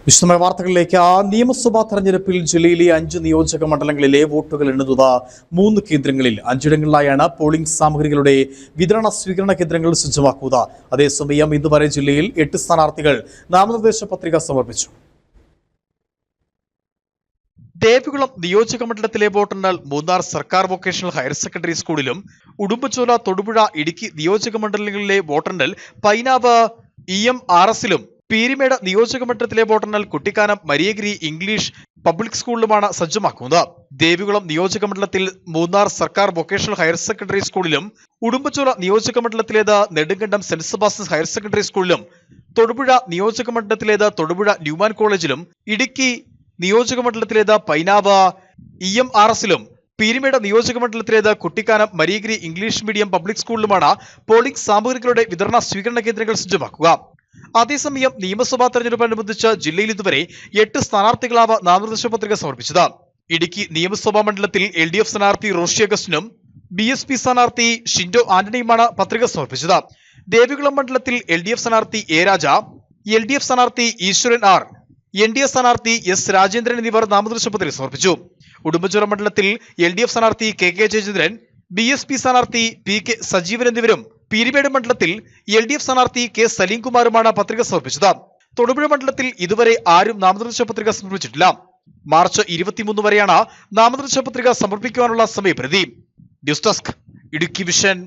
വിശദമായ വാർത്തകളിലേക്ക്. നിയമസഭാ തെരഞ്ഞെടുപ്പിൽ ജില്ലയിലെ 5 നിയോജക മണ്ഡലങ്ങളിലെ വോട്ടുകൾ എണ്ണുന്നത് 3 കേന്ദ്രങ്ങളിൽ 5ഇടങ്ങളിലായാണ് പോളിംഗ് സാമഗ്രികളുടെ വിതരണ സ്വീകരണ കേന്ദ്രങ്ങൾ സജ്ജമാക്കുക. അതേസമയം ഇതുവരെ ജില്ലയിൽ 8 സ്ഥാനാർത്ഥികൾ നാമനിർദ്ദേശ പത്രിക സമർപ്പിച്ചു. ദേവികുളം നിയോജക മണ്ഡലത്തിലെ വോട്ടെണ്ണൽ മൂന്നാർ സർക്കാർ വൊക്കേഷണൽ ഹയർ സെക്കൻഡറി സ്കൂളിലും ഉടുമ്പൻചോല, തൊടുപുഴ, ഇടുക്കി നിയോജക മണ്ഡലങ്ങളിലെ വോട്ടെണ്ണൽ പൈനാവ് EMRSലും പീരിമേട് നിയോജക മണ്ഡലത്തിലെ വോട്ടെണ്ണൽ കുട്ടിക്കാനം മരിയഗിരി ഇംഗ്ലീഷ് പബ്ലിക് സ്കൂളിലുമാണ് സജ്ജമാക്കുന്നത്. ദേവികുളം നിയോജക മണ്ഡലത്തിൽ മൂന്നാർ സർക്കാർ വൊക്കേഷണൽ ഹയർ സെക്കൻഡറി സ്കൂളിലും ഉടുമ്പൻചോല നിയോജക മണ്ഡലത്തിലേത് Nedumkandam Saint Sebastian's higher secondary സ്കൂളിലും തൊടുപുഴ നിയോജക മണ്ഡലത്തിലേത് തൊടുപുഴ ന്യൂമാൻ കോളേജിലും ഇടുക്കി നിയോജക മണ്ഡലത്തിലേത് പൈനാവ് EMRSലും പീരിമേട് നിയോജക മണ്ഡലത്തിലേത് Kuttikkanam Mariagiri English medium public സ്കൂളിലുമാണ് പോളിംഗ് സാമഗ്രികളുടെ വിതരണ സ്വീകരണ കേന്ദ്രങ്ങൾ സജ്ജമാക്കുക. അതേസമയം നിയമസഭാ തെരഞ്ഞെടുപ്പനുബന്ധിച്ച് ജില്ലയിൽ ഇതുവരെ 8 സ്ഥാനാർത്ഥികളാണ് നാമനിർദ്ദേശ പത്രിക സമർപ്പിച്ചത്. ഇടുക്കി നിയമസഭാ മണ്ഡലത്തിൽ LDF സ്ഥാനാർത്ഥി റോഷി അഗസ്റ്റിനും BSP സ്ഥാനാർത്ഥി ഷിൻഡോ ആന്റണിയുമാണ് പത്രിക സമർപ്പിച്ചത്. ദേവികുളം മണ്ഡലത്തിൽ LDF സ്ഥാനാർത്ഥി A രാജ, LDF സ്ഥാനാർത്ഥി ഈശ്വരൻ R, NDA സ്ഥാനാർത്ഥി S രാജേന്ദ്രൻ എന്നിവർ നാമനിർദ്ദേശ പത്രിക സമർപ്പിച്ചു. ഉടുമ്പൻചോല മണ്ഡലത്തിൽ LDF സ്ഥാനാർത്ഥി KK ജയചന്ദ്രൻ, BSP സ്ഥാനാർത്ഥി PK സജീവൻ എന്നിവരും പീരിമേട് മണ്ഡലത്തിൽ LDF സ്ഥാനാർത്ഥി K സലീംകുമാറുമാണ് പത്രിക സമർപ്പിച്ചത്. തൊടുപുഴ മണ്ഡലത്തിൽ ഇതുവരെ ആരും നാമനിർദ്ദേശ പത്രിക സമർപ്പിച്ചിട്ടില്ല. മാർച്ച് 23 വരെയാണ് നാമനിർദ്ദേശ പത്രിക സമർപ്പിക്കുവാനുള്ള സമയപരിധി. News desk, Idukki vision.